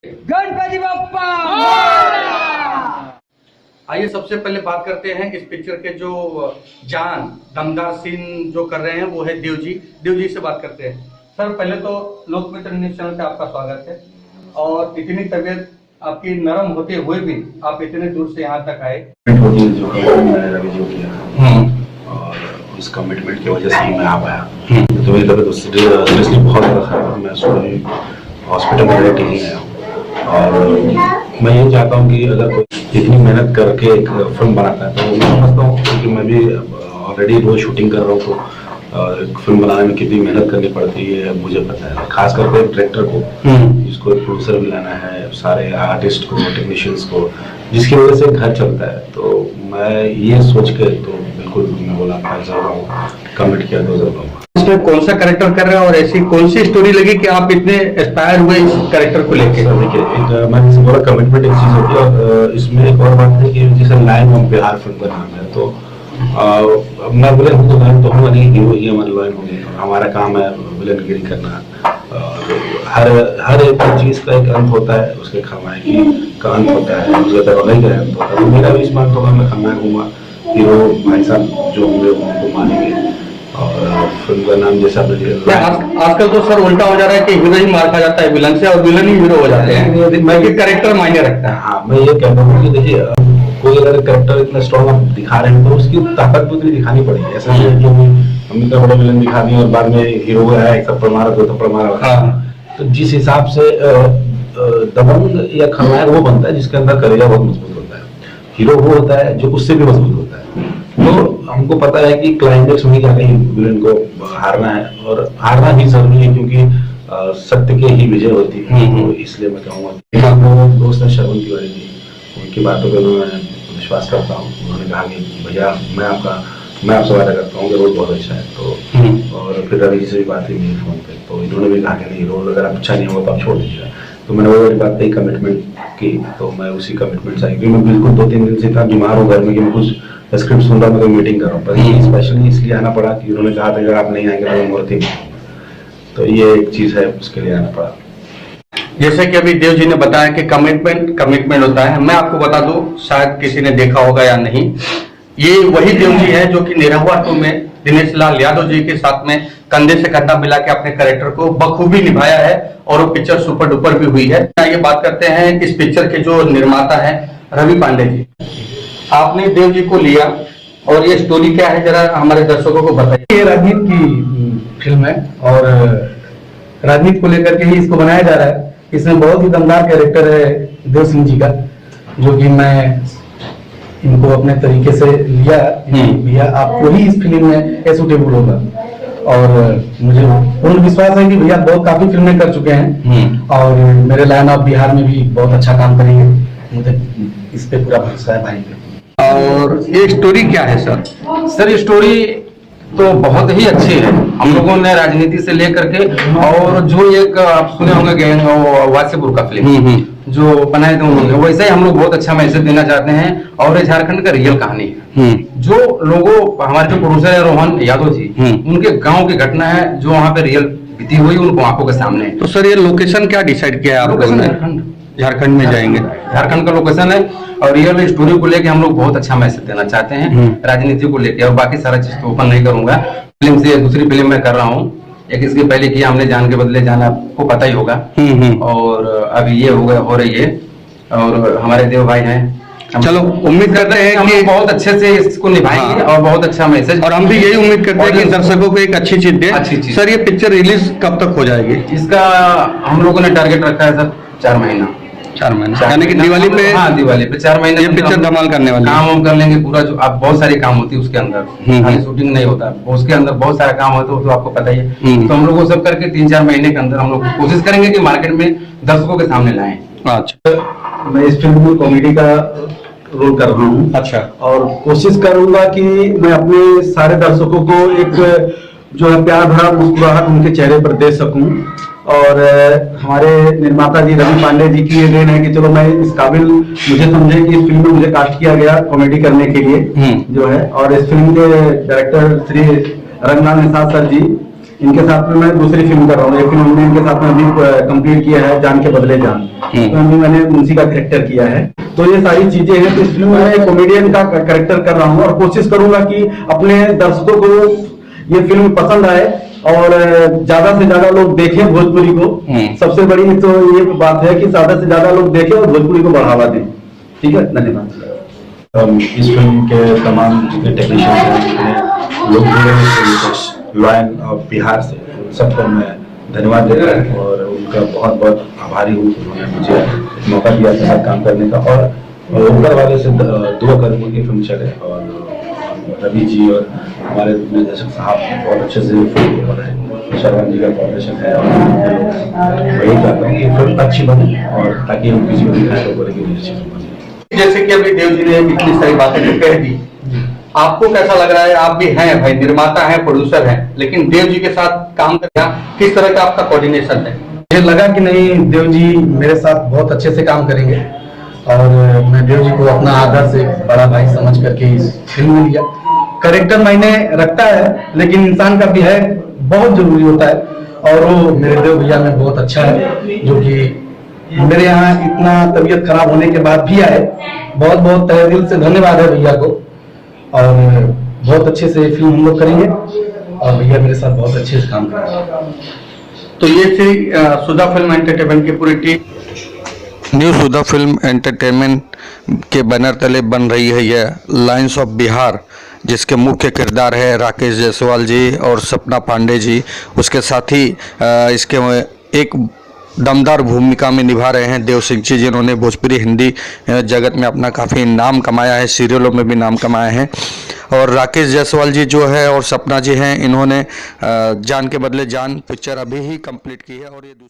गणपति बप्पा। आइए सबसे पहले बात करते हैं इस पिक्चर के जो जान दमदार सीन जो कर रहे हैं वो है देव जी से बात करते हैं। सर पहले तो लोकमित्र न्यूज चैनल पे आपका स्वागत है और इतनी तबीयत आपकी नरम होते हुए भी आप इतने दूर से यहाँ तक आए। जो मैंने रवि जी को किया और उस कमिटमेंट की वजह से ही मैं आ पाया। तो मेरी तबीयत सीरियसली बहुत ज़्यादा खराब है। मैं सुबह हॉस्पिटल में लेके ही आया हूँ और मैं ये चाहता हूँ कि अगर कोई इतनी मेहनत करके एक फिल्म बनाता है तो मैं समझता हूँ क्योंकि मैं भी ऑलरेडी रोज शूटिंग कर रहा हूँ तो एक फिल्म बनाने में कितनी मेहनत करनी पड़ती है मुझे पता है। खास करके एक डायरेक्टर को जिसको एक प्रोड्यूसर भी लाना है, सारे आर्टिस्ट को, टेक्नीशियंस को, जिसकी वजह से घर चलता है। तो मैं ये सोच के तो बिल्कुल मैं बोला मैं जरूर कमिट किया तो जरूर। इसमें कौन सा कैरेक्टर कर रहे हैं और ऐसी कौन सी स्टोरी लगी कि आप इतने इंस्पायर हुए इस कैरेक्टर को लेके? देखिए मैं जैसे बोला कमिटमेंट एक चीज होती है और इसमें एक और बात है कि जैसे लाइन ऑफ बिहार फिल्म का नाम है तो मैं बोले हम तो लाइन तो हम नहीं, हीरो ही हमारे लाइन होंगे। हमारा काम है विलनगिरी करना। हर एक चीज का एक अंत होता है, उसके खलनायक का अंत होता है, उसके दरोगाई का अंत होता है। तो मेरा भी इस बात होगा मैं खलनायक हूँगा, हीरो भाई साहब जो होंगे उनको मानेंगे। और फिल्म का नाम जैसा आजकल तो सर उल्टा हो जा रहा है कि हीरो ही मार खा जाता है विलन से और विलन ही हीरो हो जाते हैं। मैं कैरेक्टर मायने रखता है। हाँ मैं ये कहता हूँ कि देखिए कोई अगर कैरेक्टर इतना स्ट्रॉन्ग आप दिखा रहे हैं तो उसकी ताकत तो इतनी दिखानी पड़ेगी। ऐसा नहीं है कि हम इतना बड़ा विलन दिखा दिए और बाद में हीरो है एक थप्पड़ मारा दो थप्पड़ मारा। तो जिस हिसाब से दबंग या खलनायक वो बनता है जिसके अंदर कलेजा बहुत मजबूत होता है। हीरो वो होता है जो उससे भी मजबूत होता है। तो हमको पता है कि क्लाइमेक्स में जाके विलन को हारना है और हारना ही जरूरी है क्योंकि सत्य की ही विजय होती है। तो इसलिए मैं कहूँगा दोस्त है शर्मन तिवारी जी, उनकी बातों पर मैं विश्वास करता हूँ। उन्होंने कहा कि भैया मैं आपसे वादा करता हूँ कि रोल बहुत अच्छा है। तो और फिर रवि जी से भी बात हुई मेरी फोन पे तो इन्होंने भी कहा कि नहीं रोल अगर अच्छा नहीं होगा तो आप छोड़ दीजिएगा। तो मैंने वो वाली बात पे कमिटमेंट की तो मैं उसी कमिटमेंट से आई क्योंकि मैं बिल्कुल 2-3 दिन से इतना बीमार हूँ घर में कि मैं कुछ स्क्रिप्ट सुन रहा हूँ मैं मीटिंग कर रहा हूँ। पर स्पेशली इसलिए आना पड़ा कि उन्होंने कहा था अगर आप नहीं आएंगे तो मैं मूर्ति तो ये एक चीज़ है उसके लिए आना पड़ा। जैसे कि अभी देव जी ने बताया कि कमिटमेंट होता है। मैं आपको बता दूं शायद किसी ने देखा होगा या नहीं, ये वही देव जी है जो कि निरहुआ 2 में दिनेश लाल यादव जी के साथ में कंधे से कंधा मिला के अपने कैरेक्टर को बखूबी निभाया है और वो पिक्चर सुपर डुपर भी हुई है। ये बात करते हैं इस पिक्चर के जो निर्माता है रवि पांडे जी। आपने देव जी को लिया और ये स्टोरी क्या है जरा हमारे दर्शकों को बताइए। ये राजनीति की फिल्म है और राजनीति को लेकर के ही इसको बनाया जा रहा है। इसमें बहुत ही दमदार कैरेक्टर है देव सिंह जी का जो कि मैं इनको अपने तरीके से लिया भैया आपको ही इस फिल्म में सूटेबल होगा और मुझे पूर्ण विश्वास है कि भैया बहुत काफी फिल्में कर चुके हैं और मेरे लाइन ऑफ बिहार में भी बहुत अच्छा काम करेंगे। मुझे इस पे पूरा भरोसा है भाई पे। और ये स्टोरी क्या है सर? सर ये स्टोरी तो बहुत ही अच्छी है। हम लोगों ने राजनीति से लेकर के और जो एक आप सुने होंगे वासीपुर का फिल्म जो बनाए थे उन्होंने वैसे ही हम लोग बहुत अच्छा मैसेज देना चाहते हैं और ये झारखंड का रियल कहानी है। जो लोगों हमारे जो प्रोड्यूसर है रोहन यादव जी उनके गांव की घटना है जो वहाँ पे रियल बीती हुई उनको आंखों के सामने। तो सर ये लोकेशन क्या डिसाइड किया है आप लोगों ने? झारखंड में जाएंगे। झारखंड का लोकेशन है और रियल स्टोरी को लेके हम लोग बहुत अच्छा मैसेज देना चाहते हैं राजनीति को लेके। और बाकी सारा चीज तो ओपन नहीं करूंगा। फिल्म से दूसरी फिल्म मैं कर रहा हूँ, एक इसके पहले किया हमने जान के बदले जाना, आपको पता ही होगा। और अभी ये हो रही है और हमारे देव भाई हैं। चलो उम्मीद करते हैं हम कि बहुत अच्छे से इसको निभाएंगे और बहुत अच्छा मैसेज। और हम भी यही उम्मीद करते हैं कि दर्शकों को एक अच्छी चीज दे। सर ये पिक्चर रिलीज कब तक हो जाएगी? इसका हम लोगों ने टारगेट रखा है सर 4 महीना। 4 महीने यानी कि दिवाली पे? हाँ दिवाली पे 4 महीने ये पिक्चर धमाल करने वाली काम हम कर लेंगे पूरा। जो आप बहुत सारी काम होती है उसके अंदर, खाली शूटिंग नहीं होता, उसके अंदर बहुत सारा काम होता है तो आपको पता ही है। तो हम लोग वो सब करके 3-4 महीने के अंदर हम लोग कोशिश करेंगे कि मार्केट में दर्शकों के सामने लाएं। अच्छा मैं इस फिल्म में कॉमेडी का रोल कर रहा हूँ। अच्छा। और कोशिश करूंगा कि मैं अपने सारे दर्शकों को एक जो है प्यार भरा मुस्कुराहट उनके चेहरे पर दे सकूं। और हमारे निर्माता जी रवि पांडे जी की ये देन है कि चलो मैं इस काबिल मुझे समझे कि इस फिल्म में मुझे कास्ट किया गया कॉमेडी करने के लिए जो है। और इस फिल्म के डायरेक्टर श्री रंगनाथ निषाद सर जी इनके साथ में मैं दूसरी फिल्म कर रहा हूँ। एक फिल्म हमने इनके साथ में अभी कंप्लीट किया है, जान के बदले जान, तो अभी मैंने मुंशी का कैरेक्टर किया है। तो ये सारी चीजें हैं। तो इस फिल्म में मैं एक कॉमेडियन का कैरेक्टर कर रहा हूँ और कोशिश करूंगा कि अपने दर्शकों को ये फिल्म पसंद आए और ज्यादा से ज्यादा लोग देखें भोजपुरी को। सबसे बड़ी तो ये बात है कि ज्यादा से ज्यादा लोग देखें और भोजपुरी को बढ़ावा दें। ठीक है, धन्यवाद। इस फिल्म के तमाम जितने टेक्नीशियंस हैं, जितने लोग जुड़े हैं लॉयन और बिहार से, उन सबको मैं धन्यवाद देता हूँ और उनका बहुत बहुत आभारी हूँ। उन्होंने मुझे एक मौका दिया अपने साथ काम करने का और ऊपर वाले से दुआ करूँगा कि फिल्म चले। और रवि जी और हमारे निर्देशक साहब बहुत अच्छे से फिल्म को बनाए, शर्मा जी का कॉर्पोरेशन है और मैं यही चाहता हूँ कि फिल्म अच्छी बने और ताकि हम किसी को दिखाए तो बोले कि अच्छी फिल्म बने। जैसे कि अभी देव जी ने इतनी सारी बातें तो कह दी, आपको कैसा लग रहा है? आप भी हैं भाई, निर्माता हैं, प्रोड्यूसर हैं, लेकिन देव जी के साथ काम करना किस तरह का आपका कोऑर्डिनेशन है? मुझे लगा कि नहीं, देव जी मेरे साथ बहुत अच्छे से काम करेंगे और मैं देव जी को अपना आदर से बड़ा भाई समझ करके इस फिल्म में लिया। कैरेक्टर मायने रखता है, लेकिन इंसान का भी है बहुत जरूरी होता है और वो मेरे देव भैया में बहुत अच्छा है, जो कि मेरे यहाँ इतना तबीयत खराब होने के बाद भी आए। बहुत बहुत तहे दिल से धन्यवाद है भैया को और बहुत अच्छे से फिल्म हम लोग करेंगे और भैया मेरे साथ बहुत अच्छे से काम करेंगे। तो ये थी सुधा फिल्म एंटरटेनमेंट की पूरी टीम। न्यू सुधा फिल्म एंटरटेनमेंट के बैनर तले बन रही है यह लायंस ऑफ बिहार, जिसके मुख्य किरदार है राकेश जायसवाल जी और सपना पांडे जी। उसके साथ ही इसके एक दमदार भूमिका में निभा रहे हैं देव सिंह जी, जिन्होंने भोजपुरी हिंदी जगत में अपना काफ़ी नाम कमाया है, सीरियलों में भी नाम कमाया है। और राकेश जायसवाल जी जो है और सपना जी हैं, इन्होंने जान के बदले जान पिक्चर अभी ही कंप्लीट की है और ये दूसरी